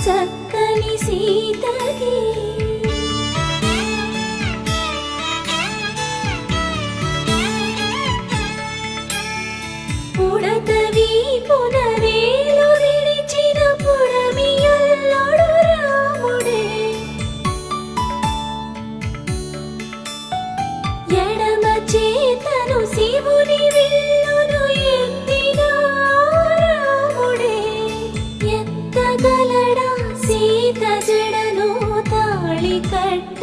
చక్కని సీతకి పుడతవి పునరేలు విడిచిన పుడమియల్లుడు రాముడే ఎడమ చేతను శివుని విల్లును ఎత్తిన రాముడే ఎత్తగలడా సీత జడను తాళి కట్టి